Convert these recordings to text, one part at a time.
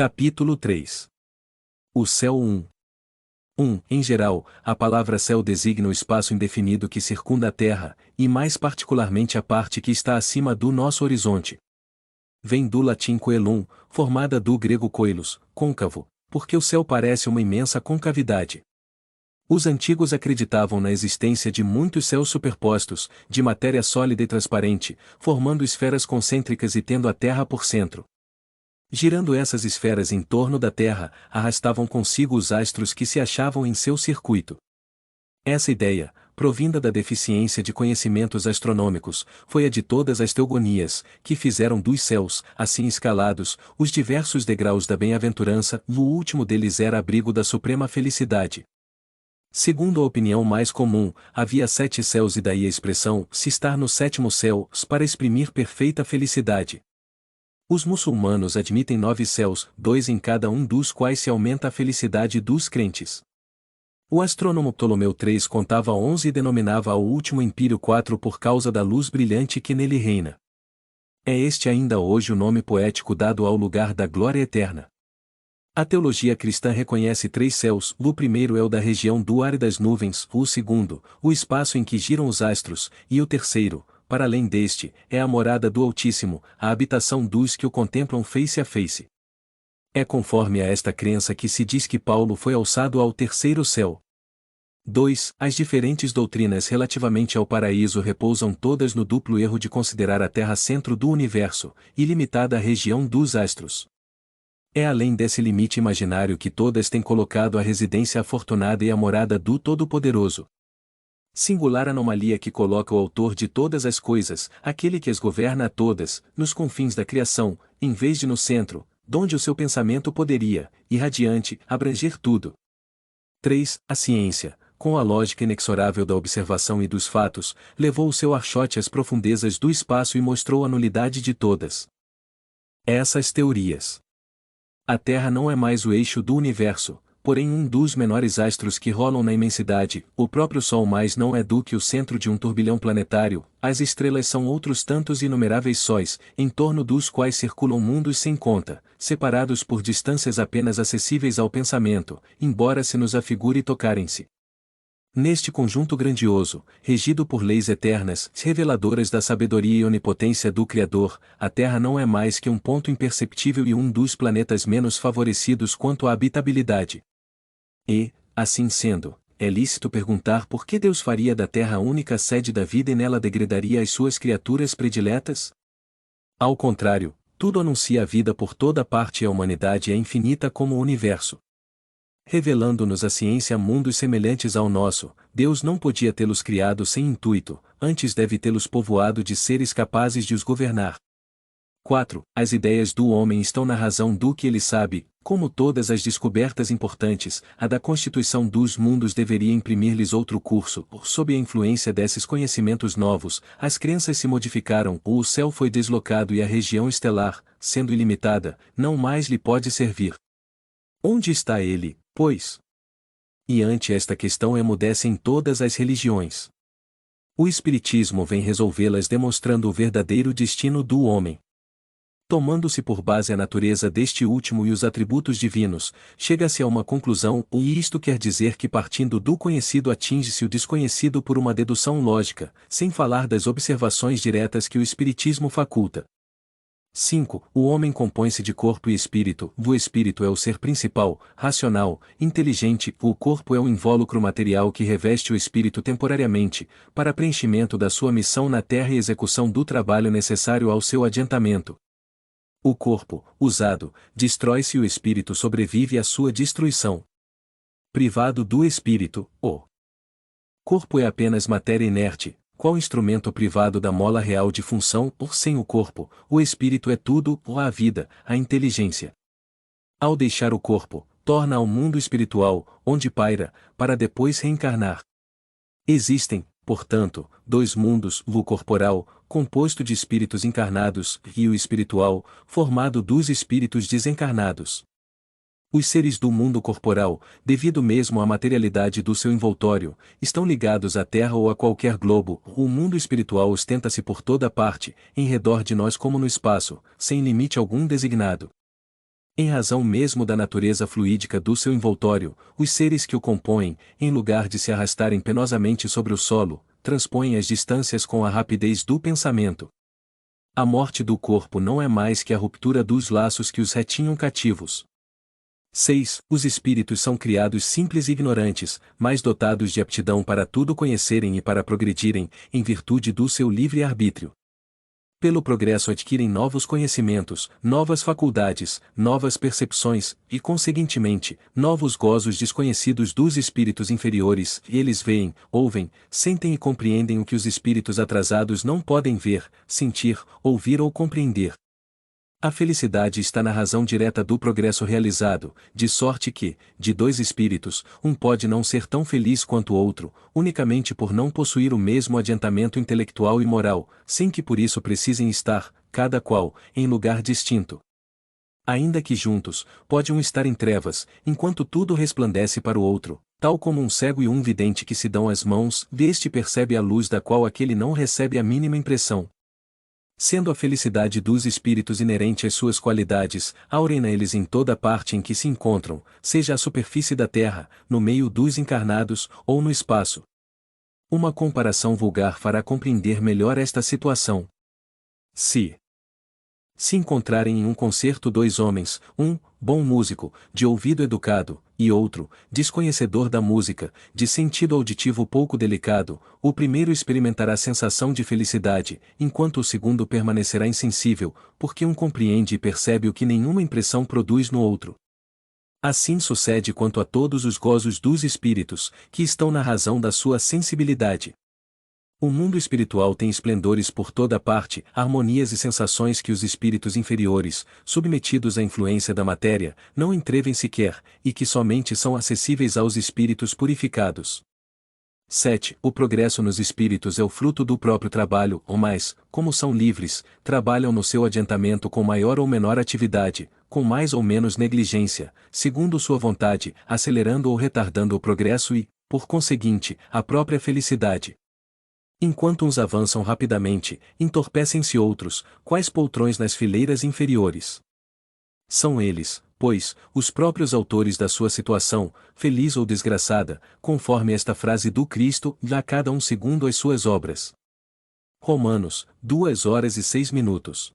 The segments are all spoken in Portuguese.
Capítulo 3. O céu 1. Em geral, a palavra céu designa o espaço indefinido que circunda a Terra, e mais particularmente a parte que está acima do nosso horizonte. Vem do latim coelum, formada do grego coelos, côncavo, porque o céu parece uma imensa concavidade. Os antigos acreditavam na existência de muitos céus superpostos, de matéria sólida e transparente, formando esferas concêntricas e tendo a Terra por centro. Girando essas esferas em torno da Terra, arrastavam consigo os astros que se achavam em seu circuito. Essa ideia, provinda da deficiência de conhecimentos astronômicos, foi a de todas as teogonias, que fizeram dos céus, assim escalados, os diversos degraus da bem-aventurança, o último deles era abrigo da suprema felicidade. Segundo a opinião mais comum, havia 7 céus e daí a expressão, se estar no 7º céu, para exprimir perfeita felicidade. Os muçulmanos admitem 9 céus, 2 em cada um dos quais se aumenta a felicidade dos crentes. O astrônomo Ptolomeu III contava 11 e denominava ao último empírio 4 por causa da luz brilhante que nele reina. É este ainda hoje o nome poético dado ao lugar da glória eterna. A teologia cristã reconhece 3 céus, o primeiro é o da região do ar e das nuvens, o segundo, o espaço em que giram os astros, e o terceiro, para além deste, é a morada do Altíssimo, a habitação dos que o contemplam face a face. É conforme a esta crença que se diz que Paulo foi alçado ao 3º céu. 2. As diferentes doutrinas relativamente ao paraíso repousam todas no duplo erro de considerar a Terra centro do universo, e limitada à região dos astros. É além desse limite imaginário que todas têm colocado a residência afortunada e a morada do Todo-Poderoso. Singular anomalia que coloca o autor de todas as coisas, aquele que as governa a todas, nos confins da criação, em vez de no centro, donde o seu pensamento poderia, irradiante, abranger tudo. 3. A ciência, com a lógica inexorável da observação e dos fatos, levou o seu archote às profundezas do espaço e mostrou a nulidade de todas essas teorias. A Terra não é mais o eixo do universo, porém um dos menores astros que rolam na imensidade, o próprio Sol mais não é do que o centro de um turbilhão planetário, as estrelas são outros tantos inumeráveis sóis, em torno dos quais circulam mundos sem conta, separados por distâncias apenas acessíveis ao pensamento, embora se nos afigure tocarem-se. Neste conjunto grandioso, regido por leis eternas, reveladoras da sabedoria e onipotência do Criador, a Terra não é mais que um ponto imperceptível e um dos planetas menos favorecidos quanto à habitabilidade. E, assim sendo, é lícito perguntar por que Deus faria da Terra a única sede da vida e nela degradaria as suas criaturas prediletas? Ao contrário, tudo anuncia a vida por toda parte e a humanidade é infinita como o universo. Revelando-nos a ciência mundos semelhantes ao nosso, Deus não podia tê-los criado sem intuito, antes deve tê-los povoado de seres capazes de os governar. 4. As ideias do homem estão na razão do que ele sabe, como todas as descobertas importantes, a da constituição dos mundos deveria imprimir-lhes outro curso, sob a influência desses conhecimentos novos, as crenças se modificaram, ou o céu foi deslocado e a região estelar, sendo ilimitada, não mais lhe pode servir. Onde está ele, pois? E ante esta questão emudecem todas as religiões. O Espiritismo vem resolvê-las demonstrando o verdadeiro destino do homem. Tomando-se por base a natureza deste último e os atributos divinos, chega-se a uma conclusão, e isto quer dizer que partindo do conhecido atinge-se o desconhecido por uma dedução lógica, sem falar das observações diretas que o Espiritismo faculta. 5. O homem compõe-se de corpo e espírito, o espírito é o ser principal, racional, inteligente, o corpo é o invólucro material que reveste o espírito temporariamente, para preenchimento da sua missão na terra e execução do trabalho necessário ao seu adiantamento. O corpo, usado, destrói-se e o espírito sobrevive à sua destruição. Privado do espírito, o corpo é apenas matéria inerte, qual instrumento privado da mola real de função, ou sem o corpo, o espírito é tudo, ou a vida, a inteligência. Ao deixar o corpo, torna ao mundo espiritual, onde paira, para depois reencarnar. Existem, portanto, 2 mundos, o corporal, composto de espíritos encarnados, e o espiritual, formado dos espíritos desencarnados. Os seres do mundo corporal, devido mesmo à materialidade do seu envoltório, estão ligados à Terra ou a qualquer globo. O mundo espiritual ostenta-se por toda parte, em redor de nós como no espaço, sem limite algum designado. Em razão mesmo da natureza fluídica do seu envoltório, os seres que o compõem, em lugar de se arrastarem penosamente sobre o solo, transpõem as distâncias com a rapidez do pensamento. A morte do corpo não é mais que a ruptura dos laços que os retinham cativos. 6. Os espíritos são criados simples e ignorantes, mas dotados de aptidão para tudo conhecerem e para progredirem, em virtude do seu livre-arbítrio. Pelo progresso adquirem novos conhecimentos, novas faculdades, novas percepções, e conseguintemente, novos gozos desconhecidos dos espíritos inferiores, e eles veem, ouvem, sentem e compreendem o que os espíritos atrasados não podem ver, sentir, ouvir ou compreender. A felicidade está na razão direta do progresso realizado, de sorte que, de dois espíritos, um pode não ser tão feliz quanto o outro, unicamente por não possuir o mesmo adiantamento intelectual e moral, sem que por isso precisem estar, cada qual, em lugar distinto. Ainda que juntos, pode um estar em trevas, enquanto tudo resplandece para o outro, tal como um cego e um vidente que se dão as mãos, este percebe a luz da qual aquele não recebe a mínima impressão. Sendo a felicidade dos espíritos inerente às suas qualidades, aurem eles em toda parte em que se encontram, seja a superfície da terra, no meio dos encarnados, ou no espaço. Uma comparação vulgar fará compreender melhor esta situação. Se encontrarem em um concerto dois homens, um, bom músico, de ouvido educado, e outro, desconhecedor da música, de sentido auditivo pouco delicado, o primeiro experimentará sensação de felicidade, enquanto o segundo permanecerá insensível, porque um compreende e percebe o que nenhuma impressão produz no outro. Assim sucede quanto a todos os gozos dos espíritos, que estão na razão da sua sensibilidade. O mundo espiritual tem esplendores por toda parte, harmonias e sensações que os espíritos inferiores, submetidos à influência da matéria, não entrevêm sequer, e que somente são acessíveis aos espíritos purificados. 7. O progresso nos espíritos é o fruto do próprio trabalho, ou mais, como são livres, trabalham no seu adiantamento com maior ou menor atividade, com mais ou menos negligência, segundo sua vontade, acelerando ou retardando o progresso e, por conseguinte, a própria felicidade. Enquanto uns avançam rapidamente, entorpecem-se outros, quais poltrões nas fileiras inferiores. São eles, pois, os próprios autores da sua situação, feliz ou desgraçada, conforme esta frase do Cristo, dá cada um segundo as suas obras. Romanos, 2 horas e 6 minutos.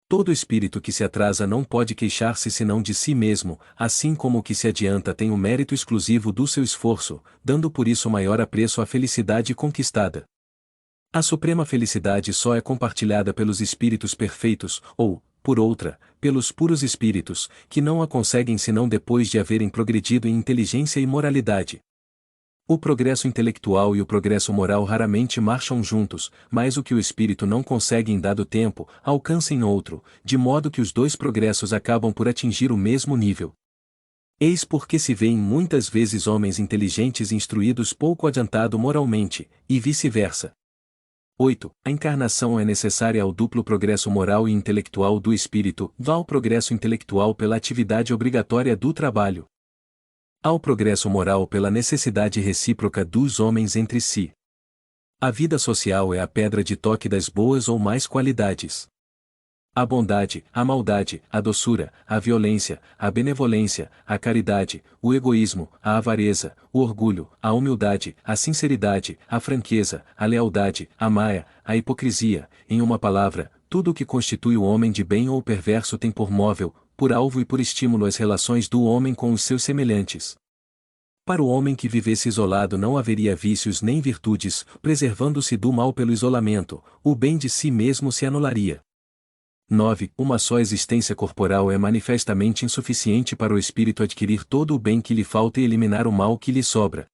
Todo espírito que se atrasa não pode queixar-se senão de si mesmo, assim como o que se adianta tem o mérito exclusivo do seu esforço, dando por isso maior apreço à felicidade conquistada. A suprema felicidade só é compartilhada pelos espíritos perfeitos, ou, por outra, pelos puros espíritos, que não a conseguem senão depois de haverem progredido em inteligência e moralidade. O progresso intelectual e o progresso moral raramente marcham juntos, mas o que o espírito não consegue em dado tempo, alcança em outro, de modo que os dois progressos acabam por atingir o mesmo nível. Eis porque se vêem muitas vezes homens inteligentes instruídos pouco adiantado moralmente, e vice-versa. 8. A encarnação é necessária ao duplo progresso moral e intelectual do espírito, ao progresso intelectual pela atividade obrigatória do trabalho. Ao progresso moral pela necessidade recíproca dos homens entre si. A vida social é a pedra de toque das boas ou mais qualidades. A bondade, a maldade, a doçura, a violência, a benevolência, a caridade, o egoísmo, a avareza, o orgulho, a humildade, a sinceridade, a franqueza, a lealdade, a maia, a hipocrisia, em uma palavra, tudo o que constitui o homem de bem ou perverso tem por móvel, por alvo e por estímulo as relações do homem com os seus semelhantes. Para o homem que vivesse isolado não haveria vícios nem virtudes, preservando-se do mal pelo isolamento, o bem de si mesmo se anularia. 9. Uma só existência corporal é manifestamente insuficiente para o espírito adquirir todo o bem que lhe falta e eliminar o mal que lhe sobra.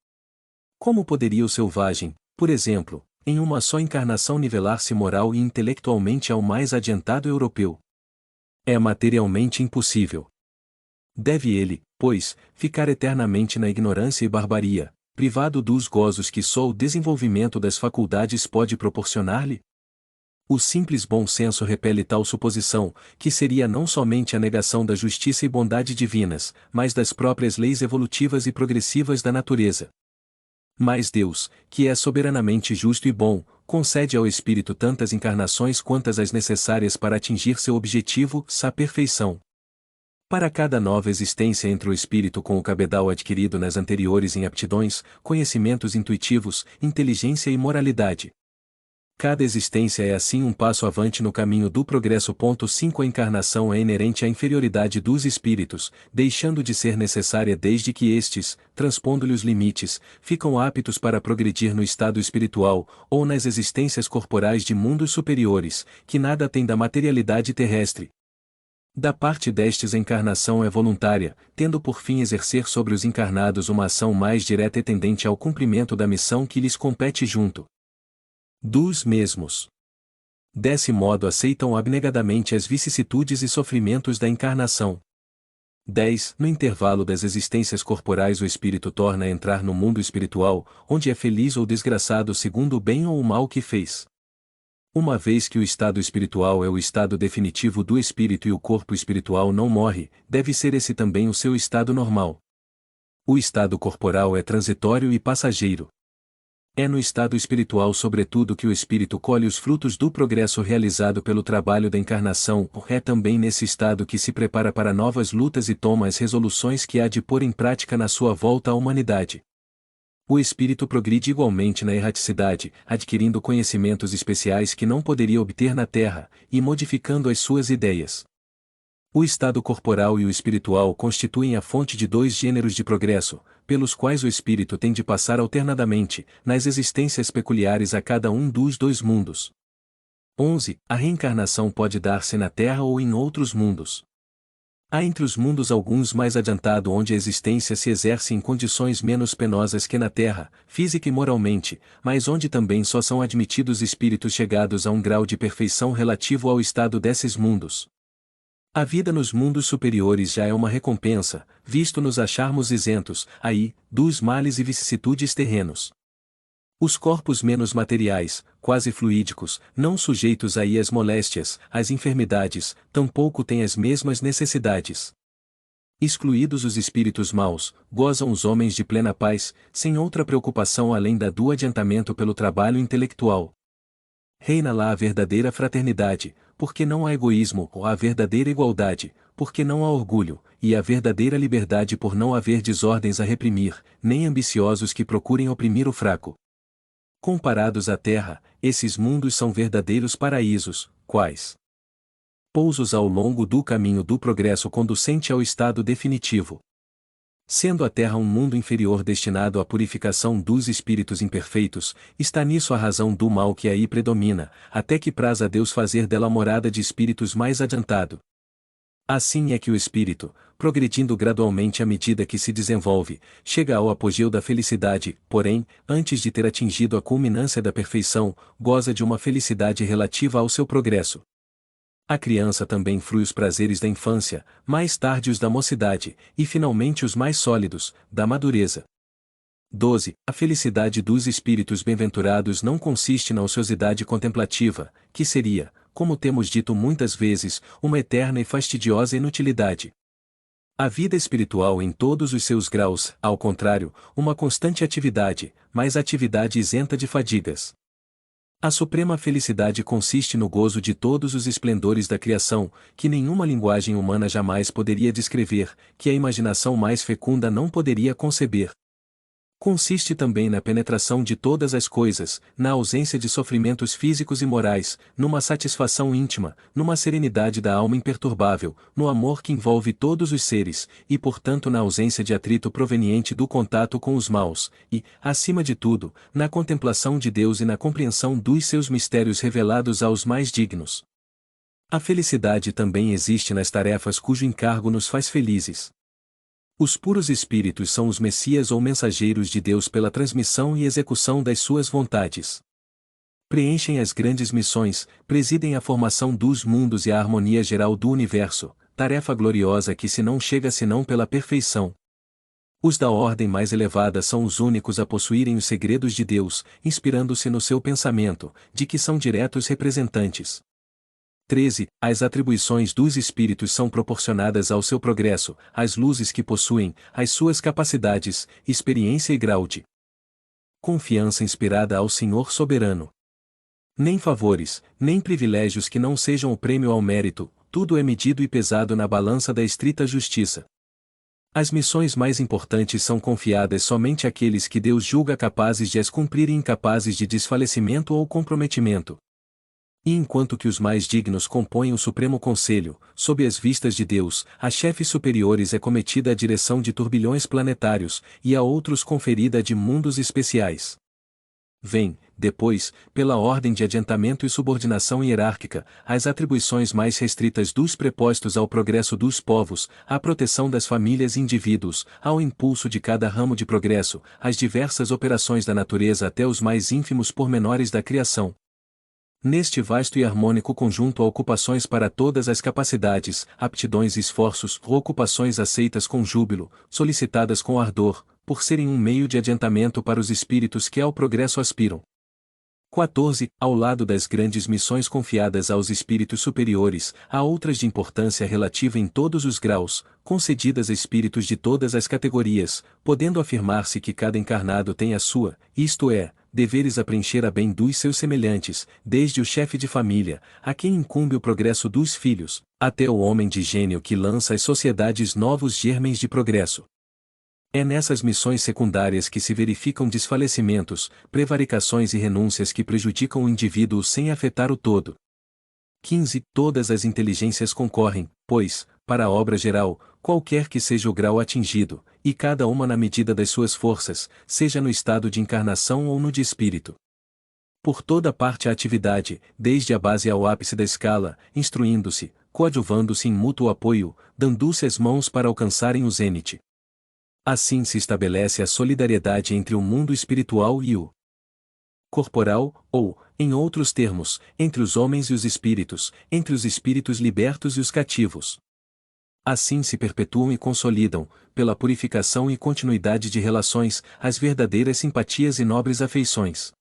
Como poderia o selvagem, por exemplo, em uma só encarnação nivelar-se moral e intelectualmente ao mais adiantado europeu? É materialmente impossível. Deve ele, pois, ficar eternamente na ignorância e barbaria, privado dos gozos que só o desenvolvimento das faculdades pode proporcionar-lhe? O simples bom senso repele tal suposição, que seria não somente a negação da justiça e bondade divinas, mas das próprias leis evolutivas e progressivas da natureza. Mas Deus, que é soberanamente justo e bom, concede ao espírito tantas encarnações quantas as necessárias para atingir seu objetivo, a perfeição. Para cada nova existência entra o espírito com o cabedal adquirido nas anteriores em aptidões, conhecimentos intuitivos, inteligência e moralidade. Cada existência é assim um passo avante no caminho do progresso. 5 A encarnação é inerente à inferioridade dos espíritos, deixando de ser necessária desde que estes, transpondo-lhe os limites, ficam aptos para progredir no estado espiritual, ou nas existências corporais de mundos superiores, que nada têm da materialidade terrestre. Da parte destes a encarnação é voluntária, tendo por fim exercer sobre os encarnados uma ação mais direta e tendente ao cumprimento da missão que lhes compete junto dos mesmos. Desse modo aceitam abnegadamente as vicissitudes e sofrimentos da encarnação. 10. No intervalo das existências corporais o espírito torna a entrar no mundo espiritual, onde é feliz ou desgraçado segundo o bem ou o mal que fez. Uma vez que o estado espiritual é o estado definitivo do espírito e o corpo espiritual não morre, deve ser esse também o seu estado normal. O estado corporal é transitório e passageiro. É no estado espiritual sobretudo que o espírito colhe os frutos do progresso realizado pelo trabalho da encarnação, é também nesse estado que se prepara para novas lutas e toma as resoluções que há de pôr em prática na sua volta à humanidade. O espírito progride igualmente na erraticidade, adquirindo conhecimentos especiais que não poderia obter na terra, e modificando as suas ideias. O estado corporal e o espiritual constituem a fonte de dois gêneros de progresso, pelos quais o espírito tem de passar alternadamente, nas existências peculiares a cada um dos dois mundos. 11. A reencarnação pode dar-se na Terra ou em outros mundos. Há entre os mundos alguns mais adiantado onde a existência se exerce em condições menos penosas que na Terra, física e moralmente, mas onde também só são admitidos espíritos chegados a um grau de perfeição relativo ao estado desses mundos. A vida nos mundos superiores já é uma recompensa, visto nos acharmos isentos, aí, dos males e vicissitudes terrenos. Os corpos menos materiais, quase fluídicos, não sujeitos aí às moléstias, às enfermidades, tampouco têm as mesmas necessidades. Excluídos os espíritos maus, gozam os homens de plena paz, sem outra preocupação além da do adiantamento pelo trabalho intelectual. Reina lá a verdadeira fraternidade, porque não há egoísmo, ou a verdadeira igualdade, porque não há orgulho, e a verdadeira liberdade por não haver desordens a reprimir, nem ambiciosos que procurem oprimir o fraco. Comparados à terra, esses mundos são verdadeiros paraísos, quais pousos ao longo do caminho do progresso conducente ao estado definitivo. Sendo a Terra um mundo inferior destinado à purificação dos espíritos imperfeitos, está nisso a razão do mal que aí predomina, até que praz a Deus fazer dela morada de espíritos mais adiantado. Assim é que o espírito, progredindo gradualmente à medida que se desenvolve, chega ao apogeu da felicidade, porém, antes de ter atingido a culminância da perfeição, goza de uma felicidade relativa ao seu progresso. A criança também frui os prazeres da infância, mais tarde os da mocidade, e finalmente os mais sólidos, da madureza. 12. A felicidade dos espíritos bem-aventurados não consiste na ociosidade contemplativa, que seria, como temos dito muitas vezes, uma eterna e fastidiosa inutilidade. A vida espiritual em todos os seus graus, ao contrário, uma constante atividade, mas atividade isenta de fadigas. A suprema felicidade consiste no gozo de todos os esplendores da criação, que nenhuma linguagem humana jamais poderia descrever, que a imaginação mais fecunda não poderia conceber. Consiste também na penetração de todas as coisas, na ausência de sofrimentos físicos e morais, numa satisfação íntima, numa serenidade da alma imperturbável, no amor que envolve todos os seres, e portanto na ausência de atrito proveniente do contato com os maus, e, acima de tudo, na contemplação de Deus e na compreensão dos seus mistérios revelados aos mais dignos. A felicidade também existe nas tarefas cujo encargo nos faz felizes. Os puros espíritos são os messias ou mensageiros de Deus pela transmissão e execução das suas vontades. Preenchem as grandes missões, presidem a formação dos mundos e a harmonia geral do universo, tarefa gloriosa que se não chega senão pela perfeição. Os da ordem mais elevada são os únicos a possuírem os segredos de Deus, inspirando-se no seu pensamento, de que são diretos representantes. 13. As atribuições dos espíritos são proporcionadas ao seu progresso, às luzes que possuem, às suas capacidades, experiência e grau de confiança inspirada ao Senhor soberano. Nem favores, nem privilégios que não sejam o prêmio ao mérito, tudo é medido e pesado na balança da estrita justiça. As missões mais importantes são confiadas somente àqueles que Deus julga capazes de as cumprir e incapazes de desfalecimento ou comprometimento. E enquanto que os mais dignos compõem o Supremo Conselho, sob as vistas de Deus, a chefes superiores é cometida a direção de turbilhões planetários, e a outros conferida a de mundos especiais. Vem, depois, pela ordem de adiantamento e subordinação hierárquica, as atribuições mais restritas dos prepostos ao progresso dos povos, à proteção das famílias e indivíduos, ao impulso de cada ramo de progresso, às diversas operações da natureza até os mais ínfimos pormenores da criação. Neste vasto e harmônico conjunto há ocupações para todas as capacidades, aptidões e esforços, ou ocupações aceitas com júbilo, solicitadas com ardor, por serem um meio de adiantamento para os espíritos que ao progresso aspiram. 14. Ao lado das grandes missões confiadas aos espíritos superiores, há outras de importância relativa em todos os graus, concedidas a espíritos de todas as categorias, podendo afirmar-se que cada encarnado tem a sua, isto é, deveres a preencher a bem dos seus semelhantes, desde o chefe de família, a quem incumbe o progresso dos filhos, até o homem de gênio que lança às sociedades novos germens de progresso. É nessas missões secundárias que se verificam desfalecimentos, prevaricações e renúncias que prejudicam o indivíduo sem afetar o todo. 15. Todas as inteligências concorrem, pois, para a obra geral, qualquer que seja o grau atingido, e cada uma na medida das suas forças, seja no estado de encarnação ou no de espírito. Por toda parte a atividade, desde a base ao ápice da escala, instruindo-se, coadjuvando-se em mútuo apoio, dando-se as mãos para alcançarem o zênite. Assim se estabelece a solidariedade entre o mundo espiritual e o corporal, ou, em outros termos, entre os homens e os espíritos, entre os espíritos libertos e os cativos. Assim se perpetuam e consolidam, pela purificação e continuidade de relações, as verdadeiras simpatias e nobres afeições.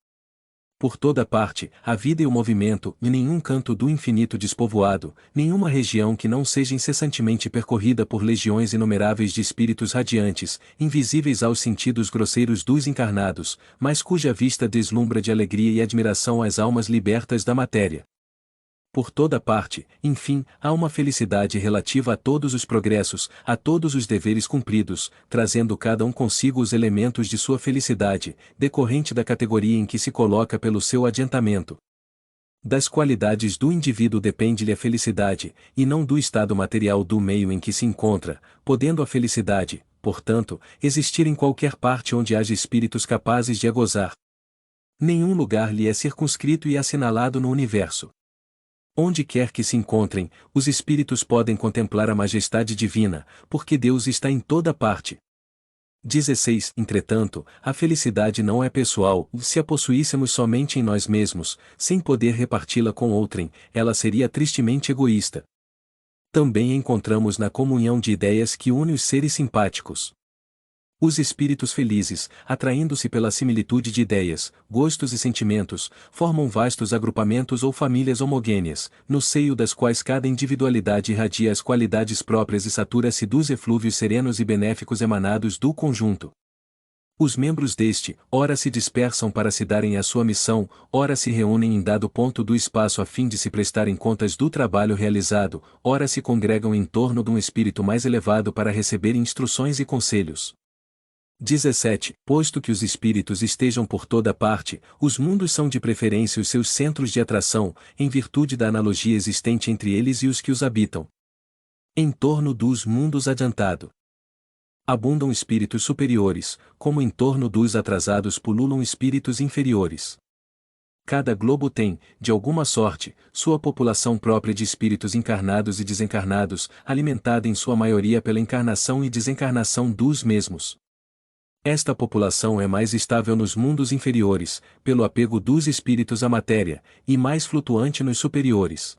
Por toda parte, a vida e o movimento, e nenhum canto do infinito despovoado, nenhuma região que não seja incessantemente percorrida por legiões inumeráveis de espíritos radiantes, invisíveis aos sentidos grosseiros dos encarnados, mas cuja vista deslumbra de alegria e admiração as almas libertas da matéria. Por toda parte, enfim, há uma felicidade relativa a todos os progressos, a todos os deveres cumpridos, trazendo cada um consigo os elementos de sua felicidade, decorrente da categoria em que se coloca pelo seu adiantamento. Das qualidades do indivíduo depende-lhe a felicidade, e não do estado material do meio em que se encontra, podendo a felicidade, portanto, existir em qualquer parte onde haja espíritos capazes de a gozar. Nenhum lugar lhe é circunscrito e assinalado no universo. Onde quer que se encontrem, os espíritos podem contemplar a majestade divina, porque Deus está em toda parte. 16. Entretanto, a felicidade não é pessoal, se a possuíssemos somente em nós mesmos, sem poder reparti-la com outrem, ela seria tristemente egoísta. Também encontramos na comunhão de ideias que une os seres simpáticos. Os espíritos felizes, atraindo-se pela similitude de ideias, gostos e sentimentos, formam vastos agrupamentos ou famílias homogêneas, no seio das quais cada individualidade irradia as qualidades próprias e satura-se dos eflúvios serenos e benéficos emanados do conjunto. Os membros deste, ora se dispersam para se darem a sua missão, ora se reúnem em dado ponto do espaço a fim de se prestarem contas do trabalho realizado, ora se congregam em torno de um espírito mais elevado para receber instruções e conselhos. 17. Posto que os espíritos estejam por toda parte, os mundos são de preferência os seus centros de atração, em virtude da analogia existente entre eles e os que os habitam. Em torno dos mundos adiantado abundam espíritos superiores, como em torno dos atrasados pululam espíritos inferiores. Cada globo tem, de alguma sorte, sua população própria de espíritos encarnados e desencarnados, alimentada em sua maioria pela encarnação e desencarnação dos mesmos. Esta população é mais estável nos mundos inferiores, pelo apego dos espíritos à matéria, e mais flutuante nos superiores.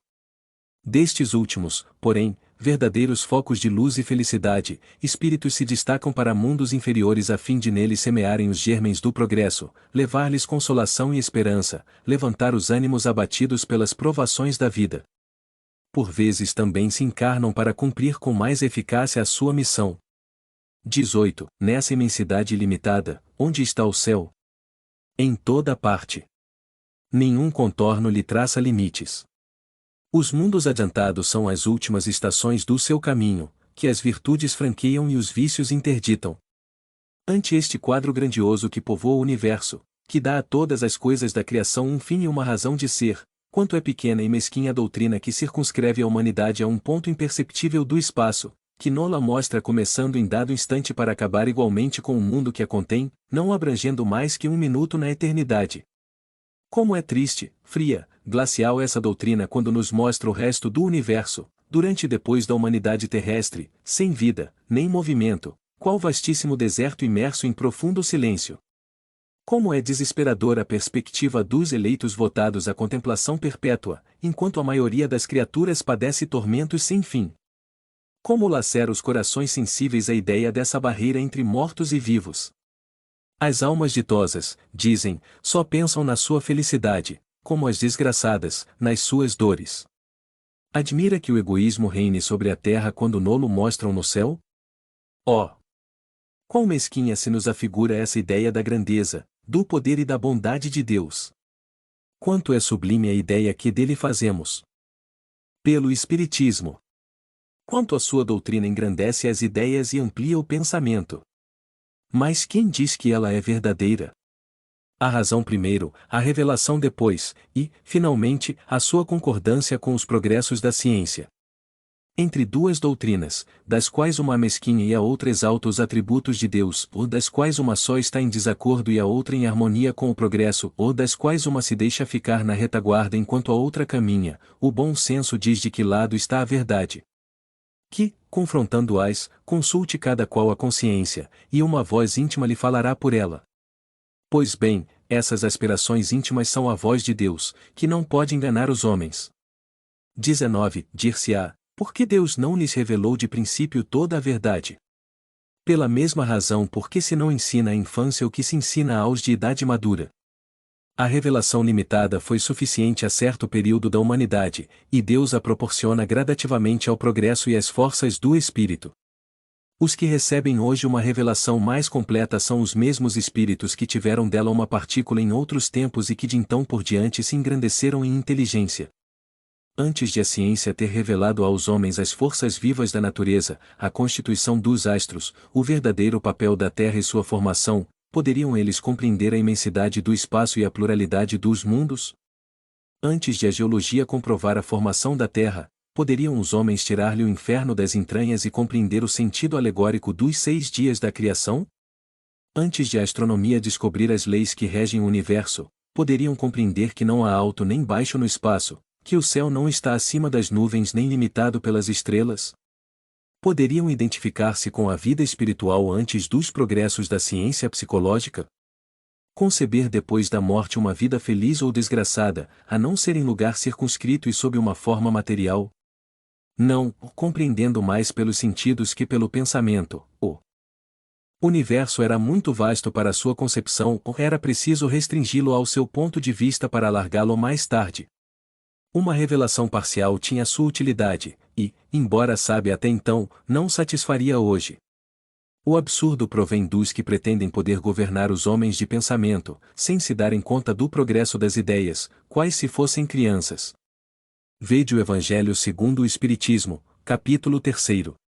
Destes últimos, porém, verdadeiros focos de luz e felicidade, espíritos se destacam para mundos inferiores a fim de neles semearem os germens do progresso, levar-lhes consolação e esperança, levantar os ânimos abatidos pelas provações da vida. Por vezes também se encarnam para cumprir com mais eficácia a sua missão. 18. Nessa imensidade ilimitada, onde está o céu? Em toda parte. Nenhum contorno lhe traça limites. Os mundos adiantados são as últimas estações do seu caminho, que as virtudes franqueiam e os vícios interditam. Ante este quadro grandioso que povoa o universo, que dá a todas as coisas da criação um fim e uma razão de ser, quanto é pequena e mesquinha a doutrina que circunscreve a humanidade a um ponto imperceptível do espaço, que nola mostra começando em dado instante para acabar igualmente com o mundo que a contém, não abrangendo mais que um minuto na eternidade. Como é triste, fria, glacial essa doutrina quando nos mostra o resto do universo, durante e depois da humanidade terrestre, sem vida, nem movimento, qual vastíssimo deserto imerso em profundo silêncio. Como é desesperadora a perspectiva dos eleitos votados à contemplação perpétua, enquanto a maioria das criaturas padece tormentos sem fim. Como lacera os corações sensíveis a ideia dessa barreira entre mortos e vivos. As almas ditosas, dizem, só pensam na sua felicidade, como as desgraçadas, nas suas dores. Admira que o egoísmo reine sobre a terra quando nolo mostram no céu? Oh! Quão mesquinha se nos afigura essa ideia da grandeza, do poder e da bondade de Deus. Quanto é sublime a ideia que dele fazemos. Pelo Espiritismo. Quanto a sua doutrina engrandece as ideias e amplia o pensamento. Mas quem diz que ela é verdadeira? A razão primeiro, a revelação depois, e, finalmente, a sua concordância com os progressos da ciência. Entre duas doutrinas, das quais uma é mesquinha e a outra exalta os atributos de Deus, ou das quais uma só está em desacordo e a outra em harmonia com o progresso, ou das quais uma se deixa ficar na retaguarda enquanto a outra caminha, o bom senso diz de que lado está a verdade. Que, confrontando-as, consulte cada qual a consciência, e uma voz íntima lhe falará por ela. Pois bem, essas aspirações íntimas são a voz de Deus, que não pode enganar os homens. 19. Dir-se-á, porque Deus não lhes revelou de princípio toda a verdade? Pela mesma razão porque se não ensina à infância o que se ensina aos de idade madura. A revelação limitada foi suficiente a certo período da humanidade, e Deus a proporciona gradativamente ao progresso e às forças do espírito. Os que recebem hoje uma revelação mais completa são os mesmos espíritos que tiveram dela uma partícula em outros tempos e que de então por diante se engrandeceram em inteligência. Antes de a ciência ter revelado aos homens as forças vivas da natureza, a constituição dos astros, o verdadeiro papel da Terra e sua formação, poderiam eles compreender a imensidade do espaço e a pluralidade dos mundos? Antes de a geologia comprovar a formação da Terra, poderiam os homens tirar-lhe o inferno das entranhas e compreender o sentido alegórico dos 6 dias da criação? Antes de a astronomia descobrir as leis que regem o universo, poderiam compreender que não há alto nem baixo no espaço, que o céu não está acima das nuvens nem limitado pelas estrelas? Poderiam identificar-se com a vida espiritual antes dos progressos da ciência psicológica? Conceber depois da morte uma vida feliz ou desgraçada, a não ser em lugar circunscrito e sob uma forma material? Não, compreendendo mais pelos sentidos que pelo pensamento, o universo era muito vasto para sua concepção, era preciso restringi-lo ao seu ponto de vista para alargá-lo mais tarde. Uma revelação parcial tinha sua utilidade, e, embora sábia até então, não satisfaria hoje. O absurdo provém dos que pretendem poder governar os homens de pensamento, sem se darem conta do progresso das ideias, quais se fossem crianças. Vede o Evangelho segundo o Espiritismo, capítulo 3.